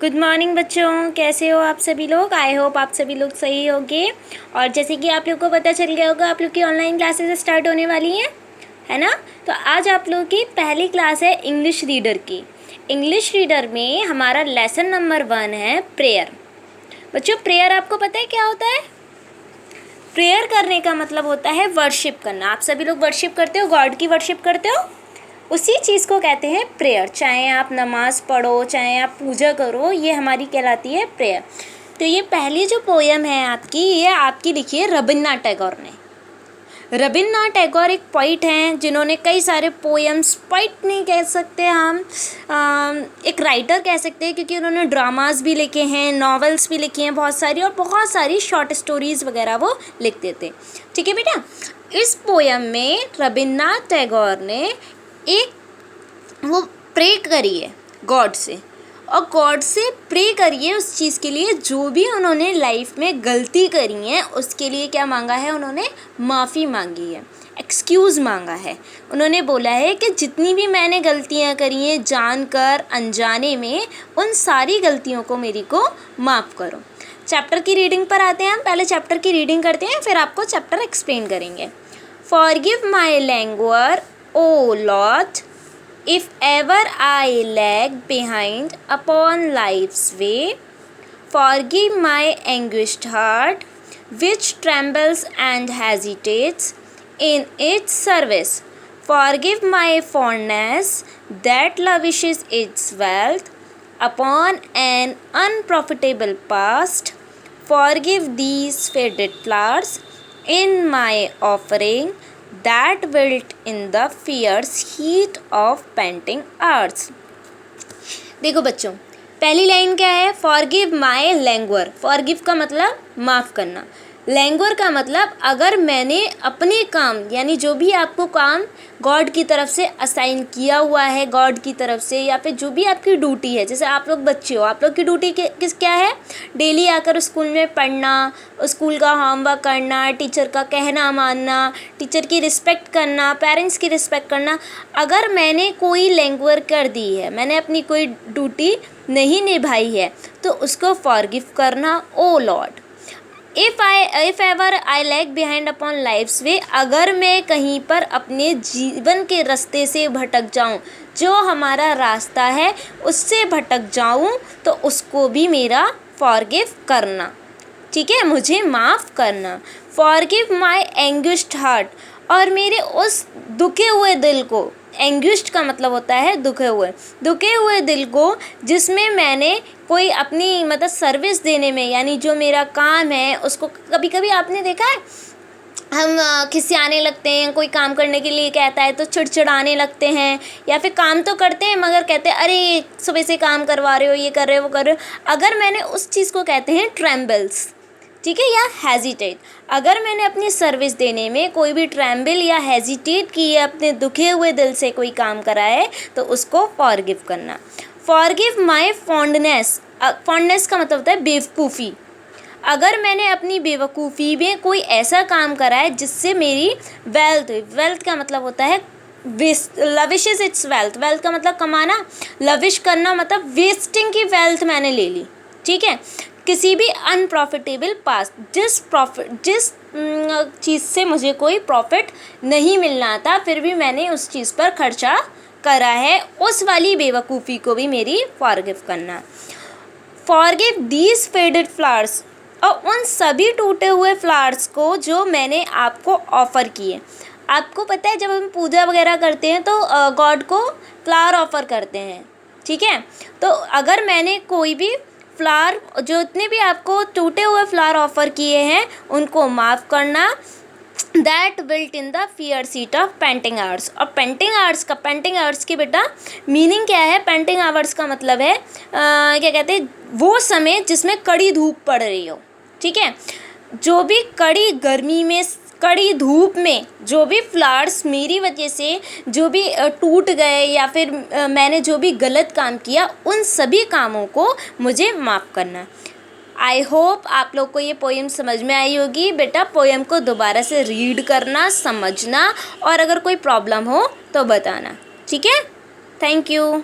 Good morning बच्चों, कैसे हो आप सभी लोग। आई होप आप सभी लोग सही होंगे। और जैसे कि आप लोग को पता चल गया होगा, आप लोग की ऑनलाइन क्लासेस स्टार्ट होने वाली हैं, है ना। तो आज आप लोगों की पहली क्लास है इंग्लिश रीडर की। इंग्लिश रीडर में हमारा लेसन नंबर 1 है प्रेयर। बच्चों, प्रेयर आपको पता है क्या होता है। प्रेयर करने का मतलब होता है वर्शिप करना। आप सभी लोग वर्शिप करते हो, गॉड की वर्शिप करते हो, उसी चीज़ को कहते हैं प्रेयर। चाहे आप नमाज़ पढ़ो, चाहे आप पूजा करो, ये हमारी कहलाती है प्रेयर। तो ये पहली जो पोयम है आपकी, ये आपकी लिखी है रविन्द्रनाथ टैगोर ने। रविन्द्रनाथ टैगोर एक पोइट हैं जिन्होंने कई सारे पोएम्स, पोइट नहीं कह सकते हम, एक राइटर कह सकते हैं, क्योंकि उन्होंने ड्रामास भी लिखे हैं, नॉवेल्स भी लिखे हैं बहुत सारी, और बहुत सारी शॉर्ट स्टोरीज़ वगैरह वो लिखते थे। ठीक है बेटा। इस पोएम में रविन्द्रनाथ टैगोर ने एक वो प्रे करी है गॉड से, और गॉड से प्रे करिए उस चीज़ के लिए जो भी उन्होंने लाइफ में गलती करी है, उसके लिए क्या मांगा है उन्होंने, माफ़ी मांगी है, एक्सक्यूज़ मांगा है। उन्होंने बोला है कि जितनी भी मैंने गलतियां करी हैं जानकर अनजाने में, उन सारी गलतियों को मेरी को माफ़ करो। चैप्टर की रीडिंग पर आते हैं हम। पहले चैप्टर की रीडिंग करते हैं, फिर आपको चैप्टर एक्सप्लेन करेंगे। Forgive my language O Lord, if ever I lag behind upon life's way, forgive my anguished heart, which trembles and hesitates in its service. Forgive my fondness that lavishes its wealth upon an unprofitable past. Forgive these faded flowers in my offering that wilt in the fierce heat of panting hours. देखो बच्चों, पहली line क्या है, forgive my language. Forgive का मतलब माफ़ करना, language का मतलब अगर मैंने अपने काम, यानी जो भी आपको काम गॉड की तरफ से असाइन किया हुआ है, गॉड की तरफ से, या फिर जो भी आपकी ड्यूटी है, जैसे आप लोग बच्चे हो, आप लोग की ड्यूटी किस क्या है, डेली आकर स्कूल में पढ़ना, स्कूल का होमवर्क करना, टीचर का कहना मानना, टीचर की रिस्पेक्ट करना, पेरेंट्स की रिस्पेक्ट करना। अगर मैंने कोई लैंग्वेज कर दी है, मैंने अपनी कोई ड्यूटी नहीं निभाई है, तो उसको फॉरगिव करना। O lord, if ever I lag behind upon life's way, अगर मैं कहीं पर अपने जीवन के रास्ते से भटक जाऊं, जो हमारा रास्ता है उससे भटक जाऊं, तो उसको भी मेरा फॉरगिव करना। ठीक है, मुझे माफ़ करना। फॉरगिव माई एंग्विश्ड हार्ट, और मेरे उस दुखे हुए दिल को, एंग्विश्ड का मतलब होता है दुखे हुए दिल को, जिसमें मैंने कोई अपनी मतलब सर्विस देने में, यानी जो मेरा काम है उसको, कभी कभी आपने देखा है हम खिसियाने लगते हैं, कोई काम करने के लिए कहता है तो चिड़चिड़ाने लगते हैं, या फिर काम तो करते हैं मगर कहते हैं अरे सुबह से काम करवा रहे हो, ये कर रहे हो वो कर रहे हो। अगर मैंने उस चीज़ को कहते हैं ट्रेम्बल्स, ठीक है, या हेजिटेट। अगर मैंने अपनी सर्विस देने में कोई भी ट्रैम्बल या हेजिटेट की है, अपने दुखे हुए दिल से कोई काम करा है, तो उसको फॉरगिव करना। फॉरगिव माई फॉन्डनेस, फॉन्डनेस का मतलब होता है बेवकूफ़ी। अगर मैंने अपनी बेवकूफ़ी में कोई ऐसा काम करा है जिससे मेरी वेल्थ का मतलब होता है लविशेस इट्स वेल्थ, वेल्थ का मतलब कमाना, लविश करना मतलब वेस्टिंग की वेल्थ मैंने ले ली। ठीक है, किसी भी अनप्रॉफिटेबल पास, जिस चीज़ से मुझे कोई प्रॉफिट नहीं मिलना था, फिर भी मैंने उस चीज़ पर खर्चा करा है, उस वाली बेवकूफ़ी को भी मेरी फॉरगिव करना। फॉरगिव दीज फेडेड फ्लावर्स, और उन सभी टूटे हुए फ्लावर्स को जो मैंने आपको ऑफ़र किए। आपको पता है जब हम पूजा वगैरह करते हैं तो गॉड को फ्लावर ऑफ़र करते हैं। ठीक है, तो अगर मैंने कोई भी फ्लावर, जो इतने भी आपको टूटे हुए फ्लावर ऑफ़र किए हैं, उनको माफ़ करना। That wilt in the fear seat of painting hours. और पेंटिंग आवर्स की बेटा मीनिंग क्या है, पेंटिंग आवर्स का मतलब है क्या कहते हैं, वो समय जिसमें कड़ी धूप पड़ रही हो। ठीक है, जो भी कड़ी गर्मी में, कड़ी धूप में जो भी फ्लावर्स मेरी वजह से जो भी टूट गए, या फिर मैंने जो भी गलत काम किया, उन सभी कामों को मुझे माफ़ करना। आई होप आप लोग को ये पोएम समझ में आई होगी। बेटा पोएम को दोबारा से रीड करना, समझना, और अगर कोई प्रॉब्लम हो तो बताना। ठीक है, थैंक यू।